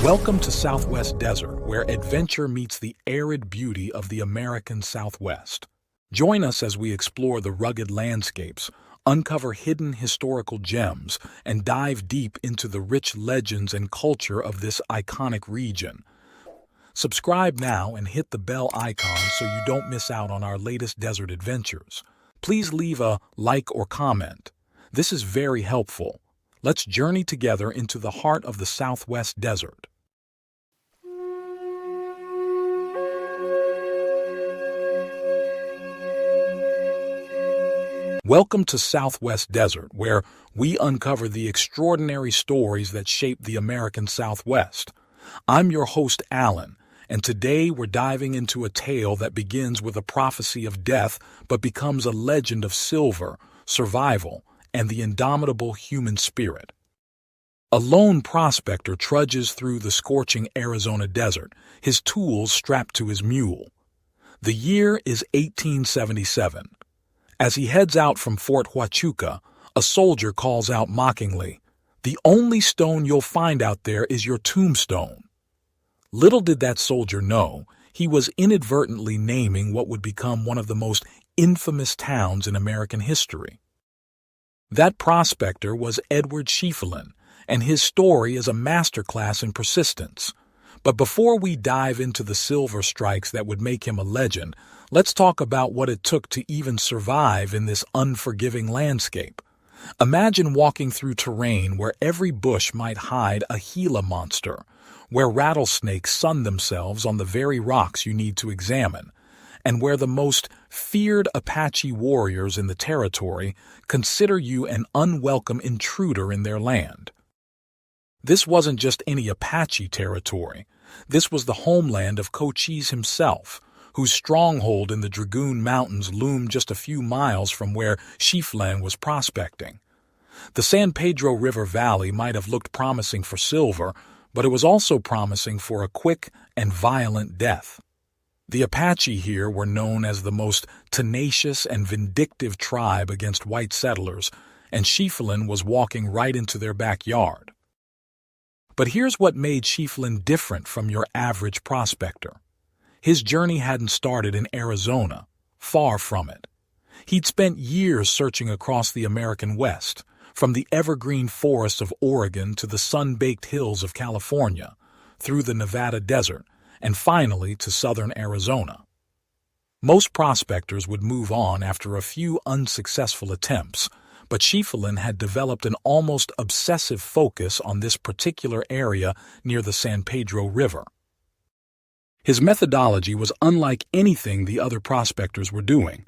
Welcome to Southwest Desert, where adventure meets the arid beauty of the American Southwest. Join us as we explore the rugged landscapes, uncover hidden historical gems, and dive deep into the rich legends and culture of this iconic region. Subscribe now and hit the bell icon so you don't miss out on our latest desert adventures. Please leave a like or comment. This is very helpful. Let's journey together into the heart of the Southwest Desert. Welcome to Southwest Desert, where we uncover the extraordinary stories that shape the American Southwest. I'm your host, Alan, and today we're diving into a tale that begins with a prophecy of death but becomes a legend of silver, survival, and the indomitable human spirit. A lone prospector trudges through the scorching Arizona desert, his tools strapped to his mule. The year is 1877. As he heads out from Fort Huachuca, a soldier calls out mockingly, "The only stone you'll find out there is your tombstone." Little did that soldier know, he was inadvertently naming what would become one of the most infamous towns in American history. That prospector was Edward Schieffelin, and his story is a masterclass in persistence. But before we dive into the silver strikes that would make him a legend, let's talk about what it took to even survive in this unforgiving landscape. Imagine walking through terrain where every bush might hide a Gila monster, where rattlesnakes sun themselves on the very rocks you need to examine, and where the most feared Apache warriors in the territory consider you an unwelcome intruder in their land. This wasn't just any Apache territory. This was the homeland of Cochise himself, whose stronghold in the Dragoon Mountains loomed just a few miles from where Schieffelin was prospecting. The San Pedro River Valley might have looked promising for silver, but it was also promising for a quick and violent death. The Apache here were known as the most tenacious and vindictive tribe against white settlers, and Schieffelin was walking right into their backyard. But here's what made Schieffelin different from your average prospector. His journey hadn't started in Arizona, far from it. He'd spent years searching across the American West, from the evergreen forests of Oregon to the sun-baked hills of California, through the Nevada desert, and finally to southern Arizona. Most prospectors would move on after a few unsuccessful attempts, but Schieffelin had developed an almost obsessive focus on this particular area near the San Pedro River. His methodology was unlike anything the other prospectors were doing.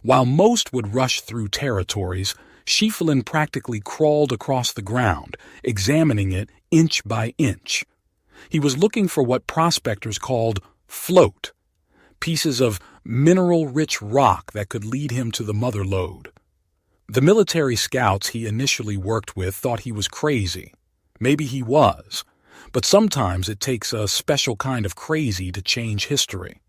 While most would rush through territories, Schieffelin practically crawled across the ground, examining it inch by inch. He was looking for what prospectors called float, pieces of mineral-rich rock that could lead him to the mother lode. The military scouts he initially worked with thought he was crazy. Maybe he was, but sometimes it takes a special kind of crazy to change history.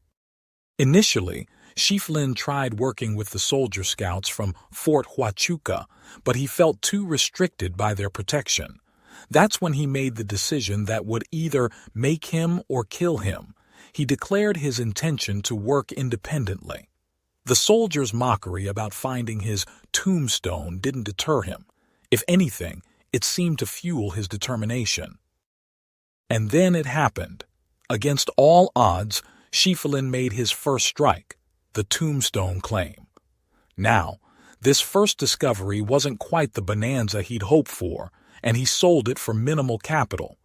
Initially, Schieffelin tried working with the soldier scouts from Fort Huachuca, but he felt too restricted by their protection. That's when he made the decision that would either make him or kill him. He declared his intention to work independently. The soldier's mockery about finding his tombstone didn't deter him. If anything, it seemed to fuel his determination. And then it happened. Against all odds, Schieffelin made his first strike, the tombstone claim. Now, this first discovery wasn't quite the bonanza he'd hoped for, and he sold it for minimal capital.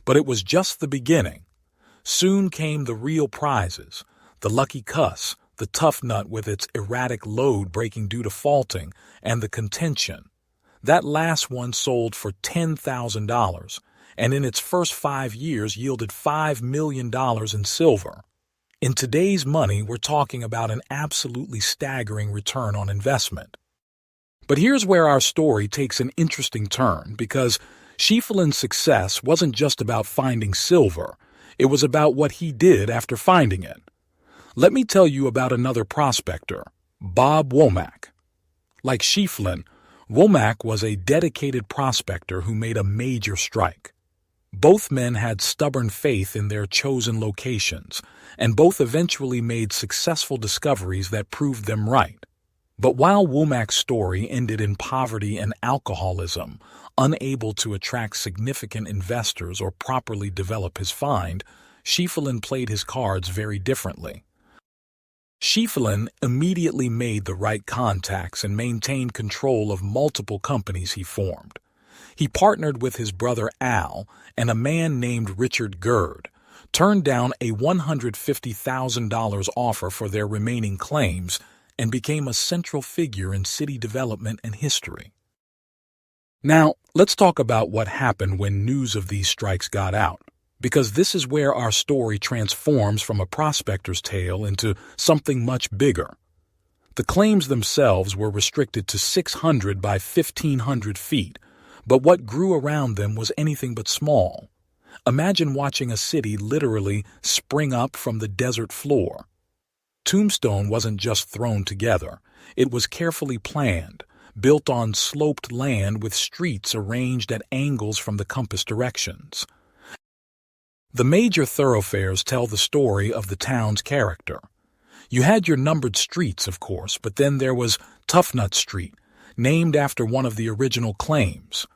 But it was just the beginning. Soon came the real prizes, the lucky cuss, the tough nut with its erratic load breaking due to faulting, and the contention. That last one sold for $10,000, and in its first 5 years yielded $5 million in silver. In today's money, we're talking about an absolutely staggering return on investment. But here's where our story takes an interesting turn, because Schieffelin's success wasn't just about finding silver, it was about what he did after finding it. Let me tell you about another prospector, Bob Womack. Like Schieffelin, Womack was a dedicated prospector who made a major strike. Both men had stubborn faith in their chosen locations, and both eventually made successful discoveries that proved them right. But while Womack's story ended in poverty and alcoholism, unable to attract significant investors or properly develop his find, Schieffelin played his cards very differently. Schieffelin immediately made the right contacts and maintained control of multiple companies he formed. He partnered with his brother Al and a man named Richard Gerd, turned down a $150,000 offer for their remaining claims, and became a central figure in city development and history. Now, let's talk about what happened when news of these strikes got out, because this is where our story transforms from a prospector's tale into something much bigger. The claims themselves were restricted to 600 by 1,500 feet, but what grew around them was anything but small. Imagine watching a city literally spring up from the desert floor. Tombstone wasn't just thrown together. It was carefully planned, built on sloped land with streets arranged at angles from the compass directions. The major thoroughfares tell the story of the town's character. You had your numbered streets, of course, but then there was Toughnut Street, named after one of the original claims.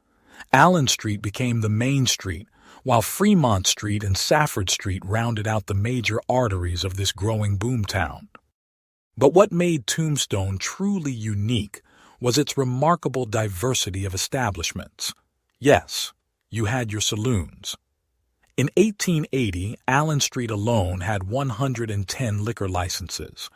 Allen Street became the main street, while Fremont Street and Safford Street rounded out the major arteries of this growing boomtown. But what made Tombstone truly unique was its remarkable diversity of establishments. Yes, you had your saloons. In 1880, Allen Street alone had 110 liquor licenses.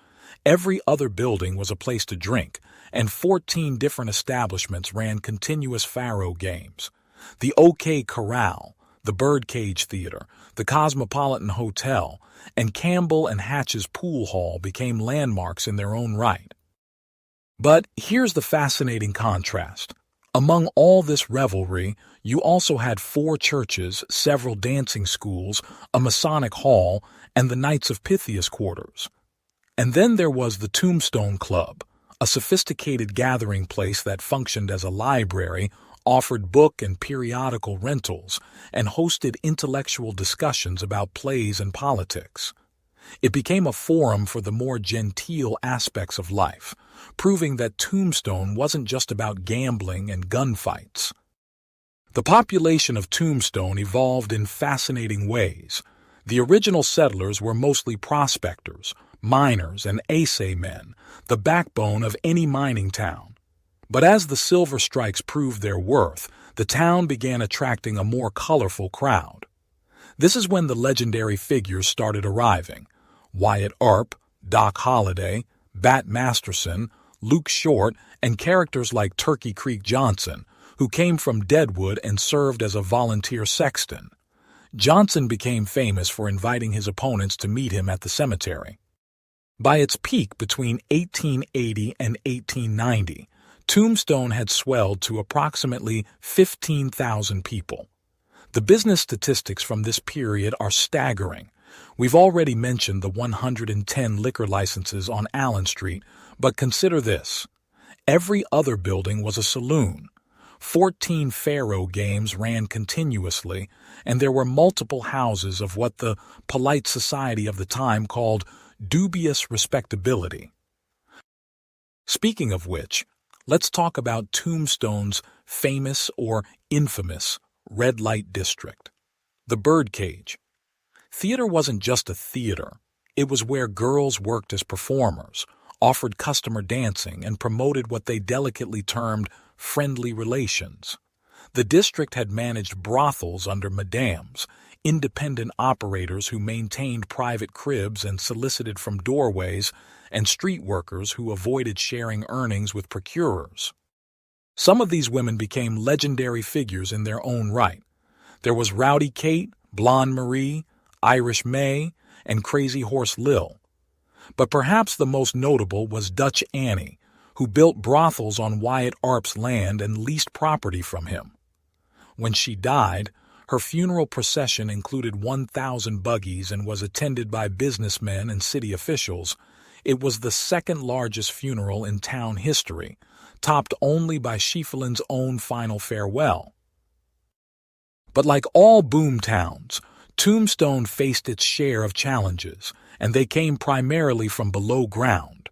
Every other building was a place to drink, and 14 different establishments ran continuous faro games. The OK Corral, the Birdcage Theater, the Cosmopolitan Hotel, and Campbell and Hatch's Pool Hall became landmarks in their own right. But here's the fascinating contrast. Among all this revelry, you also had 4 churches, several dancing schools, a Masonic hall, and the Knights of Pythias quarters. And then there was the Tombstone Club, a sophisticated gathering place that functioned as a library, offered book and periodical rentals, and hosted intellectual discussions about plays and politics. It became a forum for the more genteel aspects of life, proving that Tombstone wasn't just about gambling and gunfights. The population of Tombstone evolved in fascinating ways. The original settlers were mostly prospectors, miners, and AZ men, the backbone of any mining town. But as the silver strikes proved their worth, the town began attracting a more colorful crowd. This is when the legendary figures started arriving: Wyatt Earp, Doc Holliday, Bat Masterson, Luke Short, and characters like Turkey Creek Johnson, who came from Deadwood and served as a volunteer sexton. Johnson became famous for inviting his opponents to meet him at the cemetery. By its peak between 1880 and 1890, Tombstone had swelled to approximately 15,000 people. The business statistics from this period are staggering. We've already mentioned the 110 liquor licenses on Allen Street, but consider this. Every other building was a saloon. 14 faro games ran continuously, and there were multiple houses of what the polite society of the time called dubious respectability. Speaking of which, let's talk about Tombstone's famous or infamous red light district, the Birdcage. Theater wasn't just a theater. It was where girls worked as performers, offered customer dancing, and promoted what they delicately termed friendly relations. The district had managed brothels under madams, independent operators who maintained private cribs and solicited from doorways, and street workers who avoided sharing earnings with procurers. Some of these women became legendary figures in their own right. There was Rowdy Kate, Blonde Marie, Irish May, and Crazy Horse Lil. But perhaps the most notable was Dutch Annie, who built brothels on Wyatt Earp's land and leased property from him. When she died, her funeral procession included 1,000 buggies and was attended by businessmen and city officials. It was the second largest funeral in town history, topped only by Schieffelin's own final farewell. But like all boom towns, Tombstone faced its share of challenges, and they came primarily from below ground.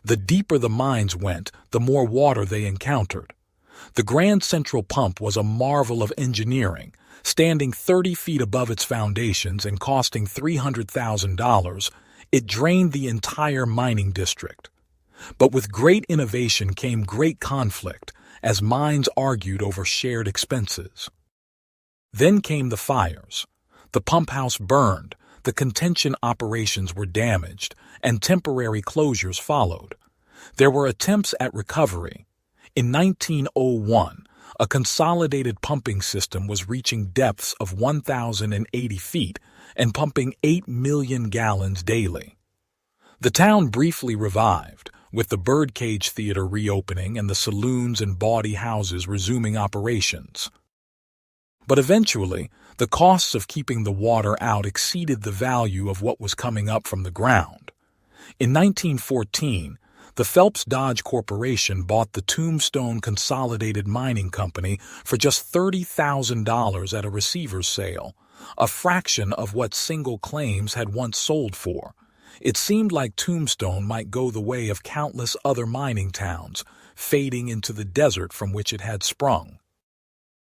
The deeper the mines went, the more water they encountered. The Grand Central Pump was a marvel of engineering, standing 30 feet above its foundations and costing $300,000. It drained the entire mining district. But with great innovation came great conflict, as mines argued over shared expenses. Then came the fires. The pump house burned, the contention operations were damaged, and temporary closures followed. There were attempts at recovery. In 1901, a consolidated pumping system was reaching depths of 1,080 feet and pumping 8 million gallons daily. The town briefly revived, with the Birdcage Theater reopening and the saloons and bawdy houses resuming operations. But eventually, the costs of keeping the water out exceeded the value of what was coming up from the ground. In 1914, the Phelps Dodge Corporation bought the Tombstone Consolidated Mining Company for just $30,000 at a receiver's sale, a fraction of what single claims had once sold for. It seemed like Tombstone might go the way of countless other mining towns, fading into the desert from which it had sprung.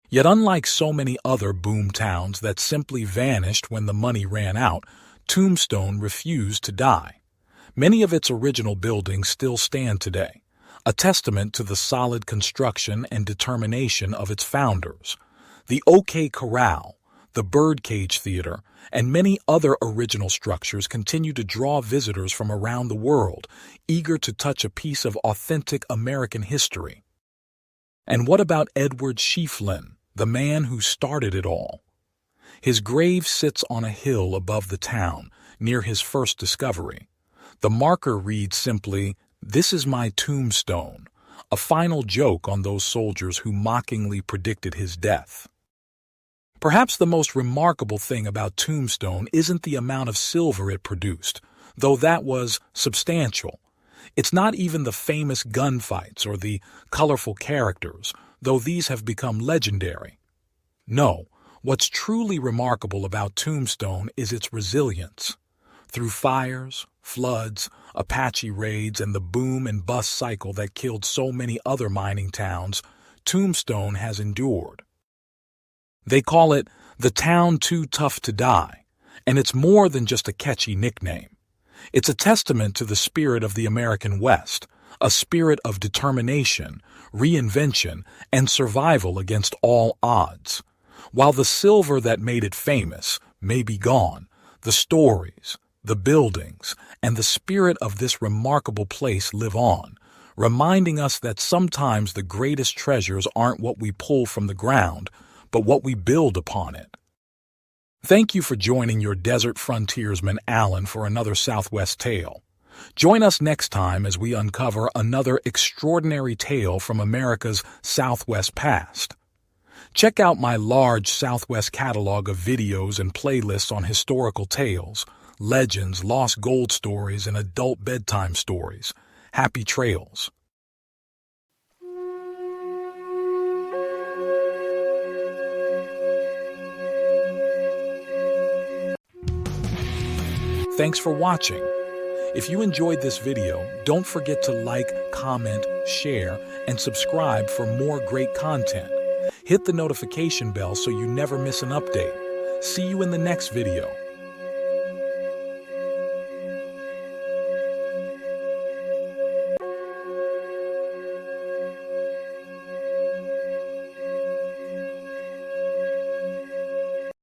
Yet unlike so many other boom towns that simply vanished when the money ran out, Tombstone refused to die. Many of its original buildings still stand today, a testament to the solid construction and determination of its founders. The OK Corral, the Birdcage Theater, and many other original structures continue to draw visitors from around the world, eager to touch a piece of authentic American history. And what about Edward Schieffelin, the man who started it all? His grave sits on a hill above the town, near his first discovery. The marker reads simply, "This is my tombstone," a final joke on those soldiers who mockingly predicted his death. Perhaps the most remarkable thing about Tombstone isn't the amount of silver it produced, though that was substantial. It's not even the famous gunfights or the colorful characters, though these have become legendary. No, what's truly remarkable about Tombstone is its resilience. Through fires, floods, Apache raids, and the boom and bust cycle that killed so many other mining towns, Tombstone has endured. They call it the town too tough to die, and it's more than just a catchy nickname. It's a testament to the spirit of the American West, a spirit of determination, reinvention, and survival against all odds. While the silver that made it famous may be gone, the stories, the buildings, and the spirit of this remarkable place live on, reminding us that sometimes the greatest treasures aren't what we pull from the ground, but what we build upon it. Thank you for joining your desert frontiersman Alan for another Southwest tale. Join us next time as we uncover another extraordinary tale from America's Southwest past. Check out my large Southwest catalog of videos and playlists on historical tales, legends, lost gold stories, and adult bedtime stories. Happy trails. Thanks for watching. If you enjoyed this video, don't forget to like, comment, share, and subscribe for more great content. Hit the notification bell so you never miss an update. See you in the next video.